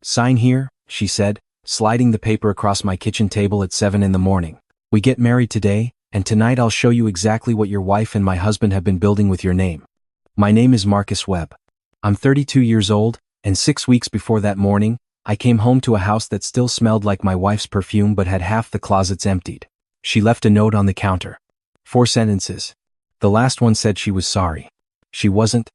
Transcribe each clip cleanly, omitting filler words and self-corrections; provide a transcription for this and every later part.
Sign here, she said, sliding the paper across my kitchen table at 7 in the morning. We get married today, and tonight I'll show you exactly what your wife and my husband have been building with your name. My name is Marcus Webb. I'm 32 years old, and 6 weeks before that morning, I came home to a house that still smelled like my wife's perfume but had half the closets emptied. She left a note on the counter. 4 sentences. The last one said she was sorry. She wasn't.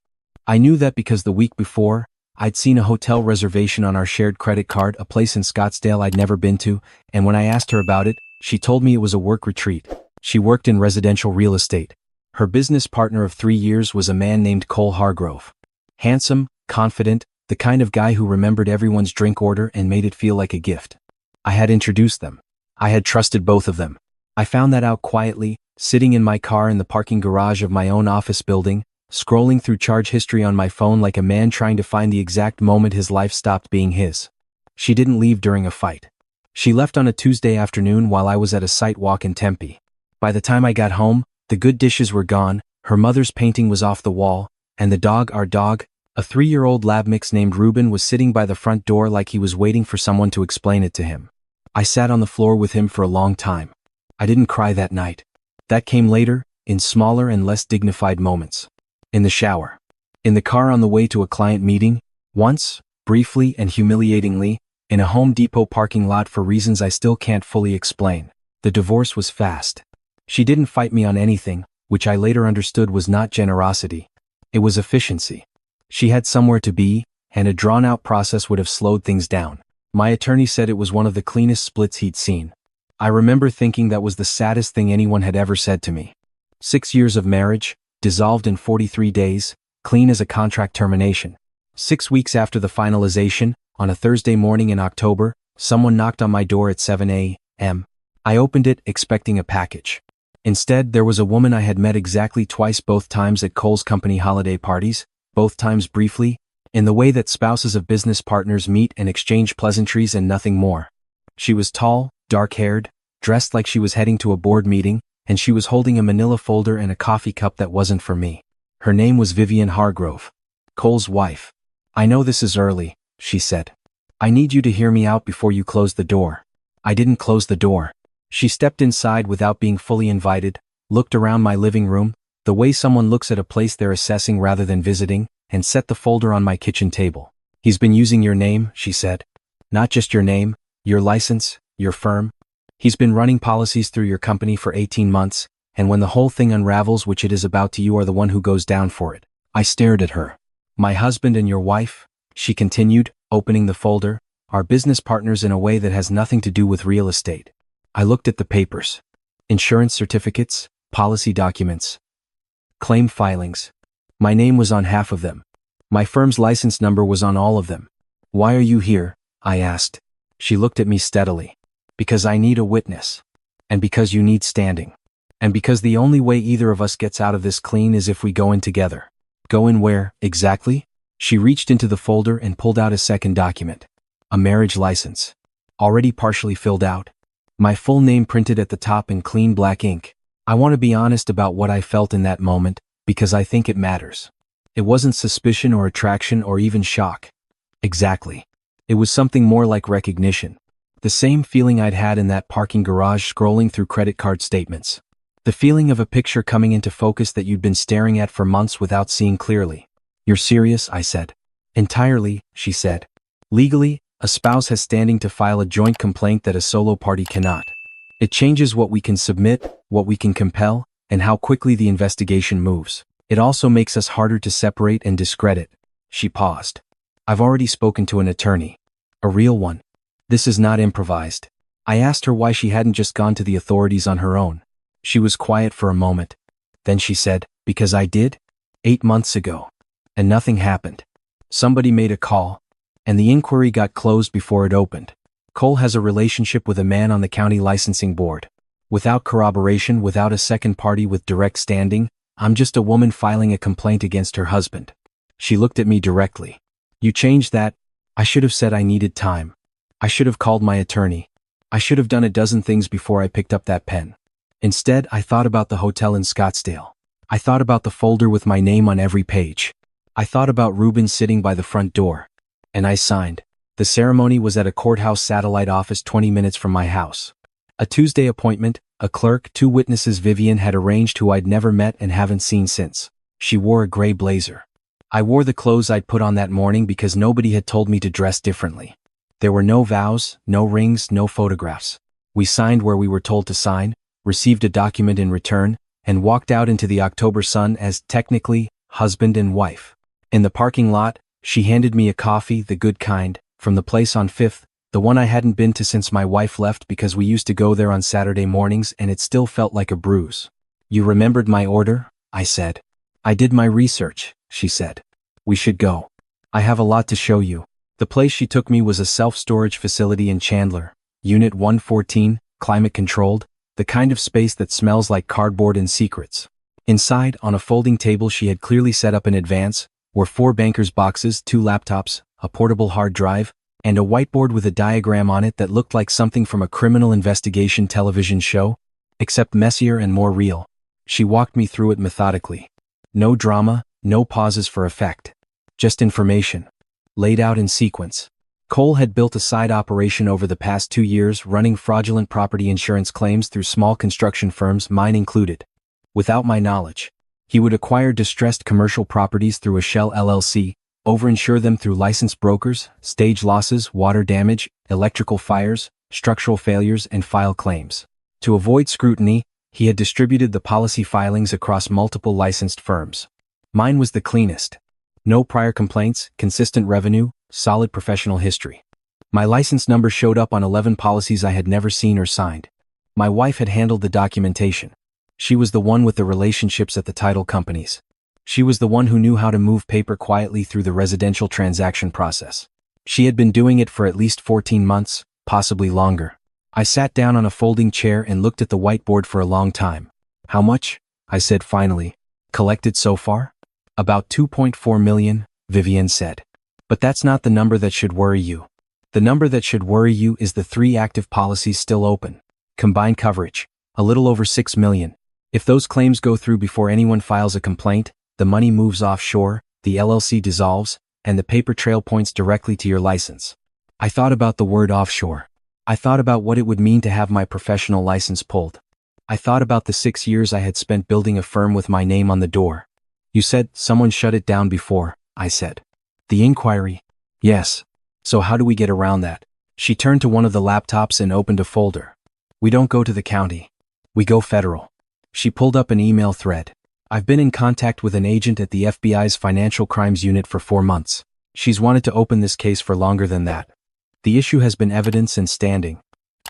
I knew that because the week before, I'd seen a hotel reservation on our shared credit card, a place in Scottsdale I'd never been to, and when I asked her about it, she told me it was a work retreat. She worked in residential real estate. Her business partner of 3 years was a man named Cole Hargrove. Handsome, confident, the kind of guy who remembered everyone's drink order and made it feel like a gift. I had introduced them. I had trusted both of them. I found that out quietly, sitting in my car in the parking garage of my own office building, scrolling through charge history on my phone like a man trying to find the exact moment his life stopped being his. She didn't leave during a fight. She left on a Tuesday afternoon while I was at a site walk in Tempe. By the time I got home, the good dishes were gone, her mother's painting was off the wall, and the dog, our dog, a 3-year-old lab mix named Reuben, was sitting by the front door like he was waiting for someone to explain it to him. I sat on the floor with him for a long time. I didn't cry that night. That came later, in smaller and less dignified moments. In the shower. In the car on the way to a client meeting. Once, briefly and humiliatingly, in a Home Depot parking lot for reasons I still can't fully explain. The divorce was fast. She didn't fight me on anything, which I later understood was not generosity. It was efficiency. She had somewhere to be, and a drawn-out process would have slowed things down. My attorney said it was one of the cleanest splits he'd seen. I remember thinking that was the saddest thing anyone had ever said to me. 6 years of marriage, dissolved in 43 days, clean as a contract termination. 6 weeks after the finalization, on a Thursday morning in October, someone knocked on my door at 7 a.m. I opened it, expecting a package. Instead, there was a woman I had met exactly twice, both times at Cole's company holiday parties, both times briefly, in the way that spouses of business partners meet and exchange pleasantries and nothing more. She was tall, dark-haired, dressed like she was heading to a board meeting, and she was holding a manila folder and a coffee cup that wasn't for me. Her name was Vivienne Hargrove, Cole's wife. "I know this is early," she said. "I need you to hear me out before you close the door." I didn't close the door. She stepped inside without being fully invited, looked around my living room, the way someone looks at a place they're assessing rather than visiting, and set the folder on my kitchen table. "He's been using your name," she said. "Not just your name, your license, your firm. He's been running policies through your company for 18 months, and when the whole thing unravels, which it is about to, you are the one who goes down for it." I stared at her. "My husband and your wife," she continued, opening the folder, "are business partners in a way that has nothing to do with real estate." I looked at the papers. Insurance certificates, policy documents, claim filings. My name was on half of them. My firm's license number was on all of them. "Why are you here?" I asked. She looked at me steadily. "Because I need a witness. And because you need standing. And because the only way either of us gets out of this clean is if we go in together." "Go in where, exactly?" She reached into the folder and pulled out a second document. A marriage license. Already partially filled out. My full name printed at the top in clean black ink. I want to be honest about what I felt in that moment, because I think it matters. It wasn't suspicion or attraction or even shock. Exactly. It was something more like recognition. The same feeling I'd had in that parking garage scrolling through credit card statements. The feeling of a picture coming into focus that you'd been staring at for months without seeing clearly. "You're serious?" I said. "Entirely," she said. "Legally, a spouse has standing to file a joint complaint that a solo party cannot. It changes what we can submit, what we can compel, and how quickly the investigation moves. It also makes us harder to separate and discredit." She paused. "I've already spoken to an attorney. A real one. This is not improvised." I asked her why she hadn't just gone to the authorities on her own. She was quiet for a moment. Then she said, "Because I did? 8 months ago. And nothing happened. Somebody made a call, and the inquiry got closed before it opened. Cole has a relationship with a man on the county licensing board. Without corroboration, without a second party with direct standing, I'm just a woman filing a complaint against her husband." She looked at me directly. "You changed that." I should have said I needed time. I should have called my attorney. I should have done a dozen things before I picked up that pen. Instead, I thought about the hotel in Scottsdale. I thought about the folder with my name on every page. I thought about Reuben sitting by the front door. And I signed. The ceremony was at a courthouse satellite office 20 minutes from my house. A Tuesday appointment, a clerk, 2 witnesses Vivienne had arranged who I'd never met and haven't seen since. She wore a gray blazer. I wore the clothes I'd put on that morning because nobody had told me to dress differently. There were no vows, no rings, no photographs. We signed where we were told to sign, received a document in return, and walked out into the October sun as, technically, husband and wife. In the parking lot, she handed me a coffee, the good kind, from the place on 5th, the one I hadn't been to since my wife left because we used to go there on Saturday mornings and it still felt like a bruise. "You remembered my order?" I said. "I did my research," she said. "We should go. I have a lot to show you." The place she took me was a self-storage facility in Chandler, Unit 114, climate-controlled, the kind of space that smells like cardboard and secrets. Inside, on a folding table she had clearly set up in advance, were 4 banker's boxes, 2 laptops, a portable hard drive, and a whiteboard with a diagram on it that looked like something from a criminal investigation television show, except messier and more real. She walked me through it methodically. No drama, no pauses for effect. Just information. Laid out in sequence. Cole had built a side operation over the past 2 years running fraudulent property insurance claims through small construction firms, mine included. Without my knowledge. He would acquire distressed commercial properties through a shell LLC, overinsure them through licensed brokers, stage losses, water damage, electrical fires, structural failures, and file claims. To avoid scrutiny, he had distributed the policy filings across multiple licensed firms. Mine was the cleanest. No prior complaints, consistent revenue, solid professional history. My license number showed up on 11 policies I had never seen or signed. My wife had handled the documentation. She was the one with the relationships at the title companies. She was the one who knew how to move paper quietly through the residential transaction process. She had been doing it for at least 14 months, possibly longer. I sat down on a folding chair and looked at the whiteboard for a long time. "How much?" I said finally. "Collected so far?" "About 2.4 million, Vivienne said. "But that's not the number that should worry you. The number that should worry you is the 3 active policies still open. Combined coverage, a little over 6 million. If those claims go through before anyone files a complaint, the money moves offshore, the LLC dissolves, and the paper trail points directly to your license." I thought about the word offshore. I thought about what it would mean to have my professional license pulled. I thought about the 6 years I had spent building a firm with my name on the door. "You said someone shut it down before," I said. "The inquiry?" "Yes. So how do we get around that?" She turned to one of the laptops and opened a folder. "We don't go to the county. We go federal." She pulled up an email thread. "I've been in contact with an agent at the FBI's Financial Crimes Unit for 4 months. She's wanted to open this case for longer than that. The issue has been evidence and standing.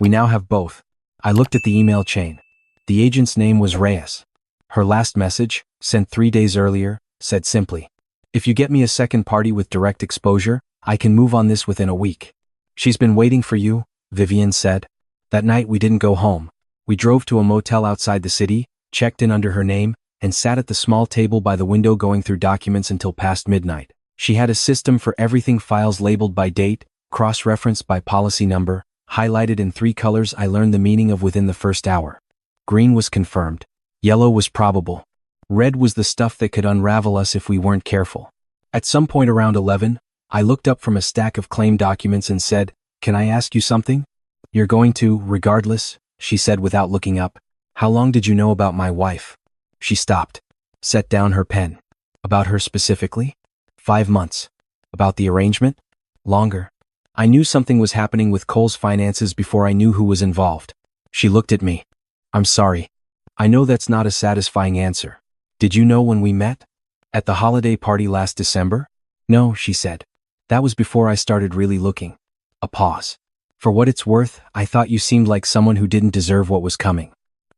We now have both." I looked at the email chain. The agent's name was Reyes. Her last message, sent 3 days earlier, said simply, "If you get me a second party with direct exposure, I can move on this within a week." "She's been waiting for you," Vivienne said. That night we didn't go home. We drove to a motel outside the city, checked in under her name, and sat at the small table by the window going through documents until past midnight. She had a system for everything, files labeled by date, cross-referenced by policy number, highlighted in 3 colors I learned the meaning of within the first hour. Green was confirmed. Yellow was probable. Red was the stuff that could unravel us if we weren't careful. At some point around 11, I looked up from a stack of claim documents and said, "Can I ask you something?" "You're going to, regardless," she said without looking up. "How long did you know about my wife?" She stopped. Set down her pen. "About her specifically?" 5 months. "About the arrangement?" "Longer." I knew something was happening with Cole's finances before I knew who was involved. She looked at me. "I'm sorry. I know that's not a satisfying answer. Did you know when we met? At the holiday party last December?" "No," she said. "That was before I started really looking." A pause. "For what it's worth, I thought you seemed like someone who didn't deserve what was coming."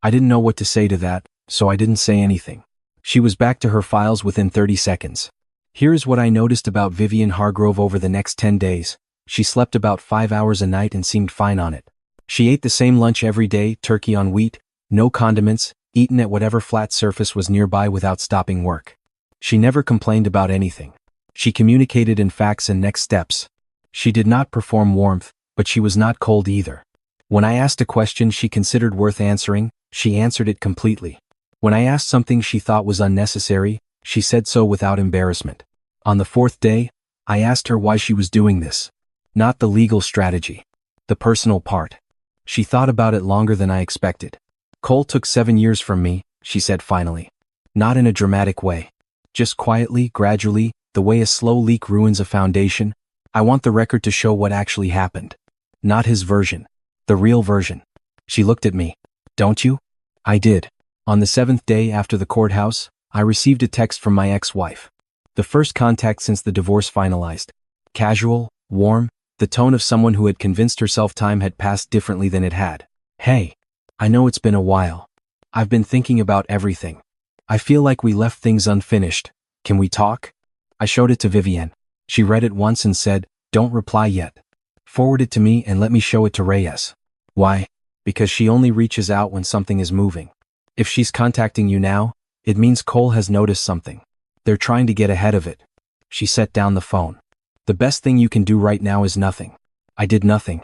I didn't know what to say to that, so I didn't say anything. She was back to her files within 30 seconds. "Here's what I noticed about Vivienne Hargrove over the next 10 days. She slept about 5 hours a night and seemed fine on it. She ate the same lunch every day, turkey on wheat, no condiments, eaten at whatever flat surface was nearby without stopping work. She never complained about anything. She communicated in facts and next steps. She did not perform warmth, but she was not cold either. When I asked a question she considered worth answering, she answered it completely. When I asked something she thought was unnecessary, she said so without embarrassment. On the 4th day, I asked her why she was doing this. Not the legal strategy. The personal part. She thought about it longer than I expected. Cole took 7 years from me, she said finally. Not in a dramatic way. Just quietly, gradually, the way a slow leak ruins a foundation. I want the record to show what actually happened. Not his version. The real version. She looked at me. Don't you? I did. On the 7th day after the courthouse, I received a text from my ex-wife. The first contact since the divorce finalized. Casual, warm, the tone of someone who had convinced herself time had passed differently than it had. Hey. I know it's been a while. I've been thinking about everything. I feel like we left things unfinished. Can we talk? I showed it to Vivienne. She read it once and said, don't reply yet. Forward it to me and let me show it to Reyes. Why? Because she only reaches out when something is moving. If she's contacting you now, it means Cole has noticed something. They're trying to get ahead of it. She set down the phone. The best thing you can do right now is nothing. I did nothing.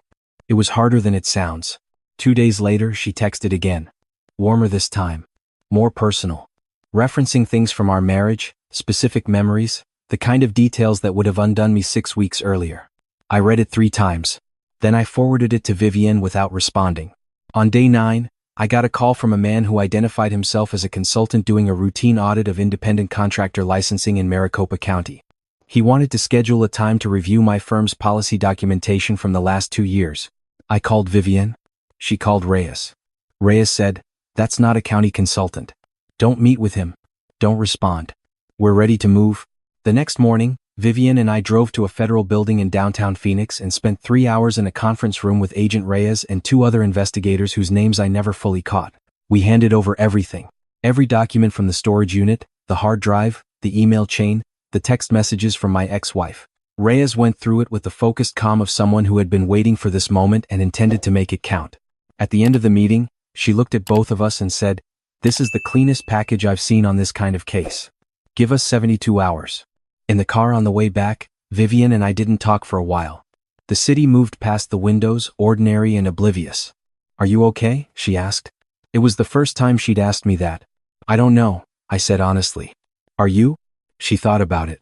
It was harder than it sounds. 2 days later, she texted again. Warmer this time. More personal. Referencing things from our marriage, specific memories, the kind of details that would have undone me 6 weeks earlier. I read it 3 times. Then I forwarded it to Vivienne without responding. On day 9, I got a call from a man who identified himself as a consultant doing a routine audit of independent contractor licensing in Maricopa County. He wanted to schedule a time to review my firm's policy documentation from the last 2 years. I called Vivienne. She called Reyes. Reyes said, that's not a county consultant. Don't meet with him. Don't respond. We're ready to move. The next morning, Vivienne and I drove to a federal building in downtown Phoenix and spent 3 hours in a conference room with Agent Reyes and 2 other investigators whose names I never fully caught. We handed over everything. Every document from the storage unit, the hard drive, the email chain, the text messages from my ex-wife. Reyes went through it with the focused calm of someone who had been waiting for this moment and intended to make it count. At the end of the meeting, she looked at both of us and said, this is the cleanest package I've seen on this kind of case. Give us 72 hours. In the car on the way back, Vivienne and I didn't talk for a while. The city moved past the windows, ordinary and oblivious. Are you okay? She asked. It was the first time she'd asked me that. I don't know, I said honestly. Are you? She thought about it.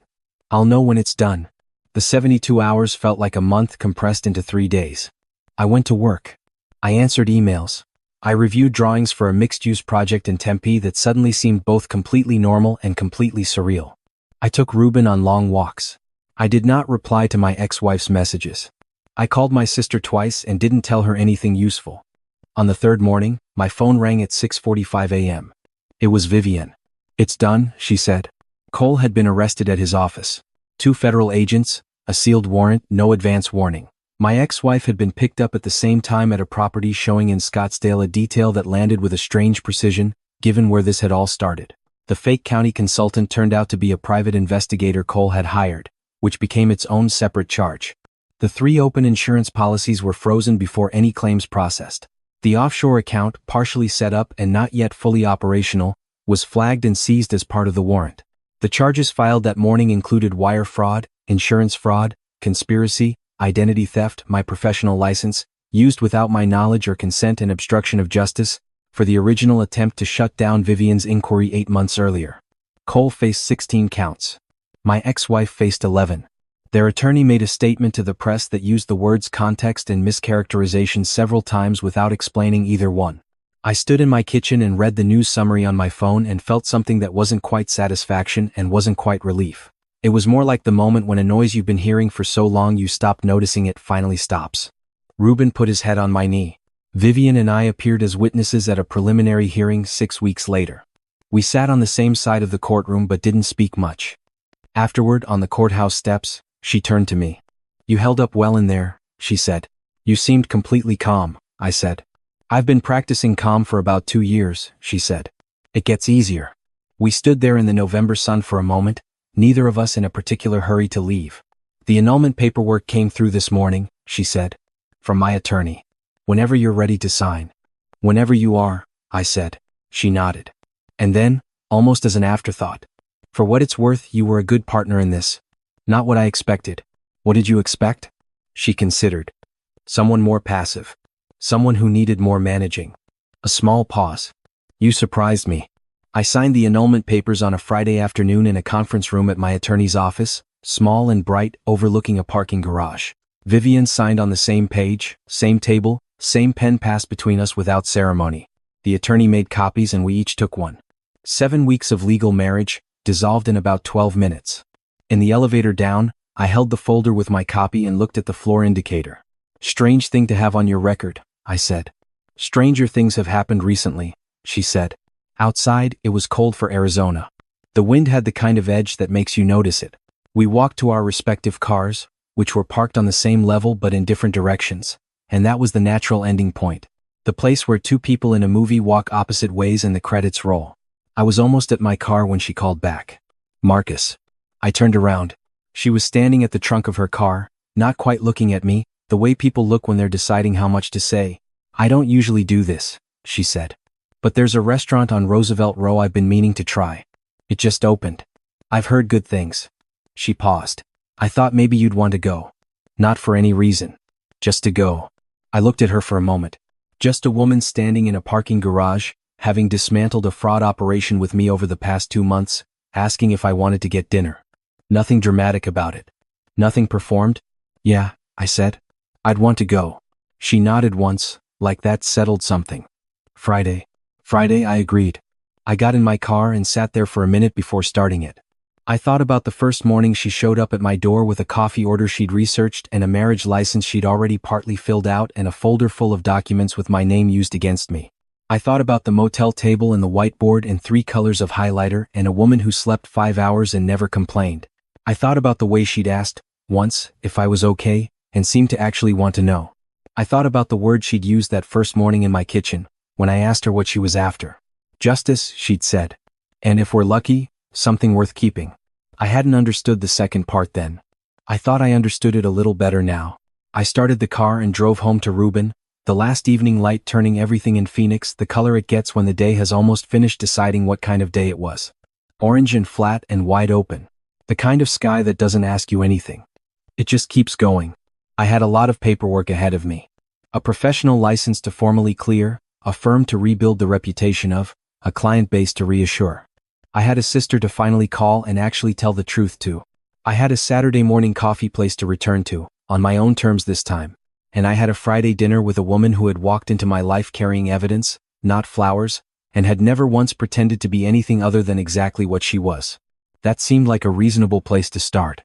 I'll know when it's done. The 72 hours felt like a month compressed into 3 days. I went to work. I answered emails. I reviewed drawings for a mixed-use project in Tempe that suddenly seemed both completely normal and completely surreal. I took Ruben on long walks. I did not reply to my ex-wife's messages. I called my sister twice and didn't tell her anything useful. On the 3rd morning, my phone rang at 6:45 a.m. It was Vivienne. It's done, she said. Cole had been arrested at his office. 2 federal agents, a sealed warrant, no advance warning. My ex-wife had been picked up at the same time at a property showing in Scottsdale, a detail that landed with a strange precision, given where this had all started. The fake county consultant turned out to be a private investigator Cole had hired, which became its own separate charge. The 3 open insurance policies were frozen before any claims processed. The offshore account, partially set up and not yet fully operational, was flagged and seized as part of the warrant. The charges filed that morning included wire fraud, insurance fraud, conspiracy, identity theft, my professional license, used without my knowledge or consent, and obstruction of justice, for the original attempt to shut down Vivienne's inquiry 8 months earlier. Cole faced 16 counts. My ex-wife faced 11. Their attorney made a statement to the press that used the words context and mischaracterization several times without explaining either one. I stood in my kitchen and read the news summary on my phone and felt something that wasn't quite satisfaction and wasn't quite relief. It was more like the moment when a noise you've been hearing for so long you stopped noticing it finally stops. Ruben put his head on my knee. Vivienne and I appeared as witnesses at a preliminary hearing 6 weeks later. We sat on the same side of the courtroom but didn't speak much. Afterward, on the courthouse steps, she turned to me. You held up well in there, she said. You seemed completely calm, I said. I've been practicing calm for about 2 years, she said. It gets easier. We stood there in the November sun for a moment, neither of us in a particular hurry to leave. The annulment paperwork came through this morning, she said. From my attorney. Whenever you're ready to sign. Whenever you are, I said. She nodded. And then, almost as an afterthought. For what it's worth, you were a good partner in this. Not what I expected. What did you expect? She considered. Someone more passive. Someone who needed more managing. A small pause. You surprised me. I signed the annulment papers on a Friday afternoon in a conference room at my attorney's office, small and bright, overlooking a parking garage. Vivienne signed on the same page, same table, same pen passed between us without ceremony. The attorney made copies and we each took one. 7 weeks of legal marriage, dissolved in about 12 minutes. In the elevator down, I held the folder with my copy and looked at the floor indicator. Strange thing to have on your record, I said. Stranger things have happened recently, she said. Outside, it was cold for Arizona. The wind had the kind of edge that makes you notice it. We walked to our respective cars, which were parked on the same level but in different directions, and that was the natural ending point. The place where two people in a movie walk opposite ways and the credits roll. I was almost at my car when she called back. Marcus. I turned around. She was standing at the trunk of her car, not quite looking at me, the way people look when they're deciding how much to say. I don't usually do this, she said. But there's a restaurant on Roosevelt Row I've been meaning to try. It just opened. I've heard good things. She paused. I thought maybe you'd want to go. Not for any reason. Just to go. I looked at her for a moment. Just a woman standing in a parking garage, having dismantled a fraud operation with me over the past 2 months, asking if I wanted to get dinner. Nothing dramatic about it. Nothing performed? Yeah, I said. I'd want to go. She nodded once, like that settled something. Friday, I agreed. I got in my car and sat there for a minute before starting it. I thought about the first morning she showed up at my door with a coffee order she'd researched and a marriage license she'd already partly filled out and a folder full of documents with my name used against me. I thought about the motel table and the whiteboard and 3 colors of highlighter and a woman who slept 5 hours and never complained. I thought about the way she'd asked, once, if I was okay, and seemed to actually want to know. I thought about the words she'd used that first morning in my kitchen, when I asked her what she was after. Justice, she'd said. And if we're lucky, something worth keeping. I hadn't understood the second part then. I thought I understood it a little better now. I started the car and drove home to Reuben, the last evening light turning everything in Phoenix the color it gets when the day has almost finished deciding what kind of day it was. Orange and flat and wide open. The kind of sky that doesn't ask you anything. It just keeps going. I had a lot of paperwork ahead of me. A professional license to formally clear, a firm to rebuild the reputation of, a client base to reassure. I had a sister to finally call and actually tell the truth to. I had a Saturday morning coffee place to return to, on my own terms this time. And I had a Friday dinner with a woman who had walked into my life carrying evidence, not flowers, and had never once pretended to be anything other than exactly what she was. That seemed like a reasonable place to start.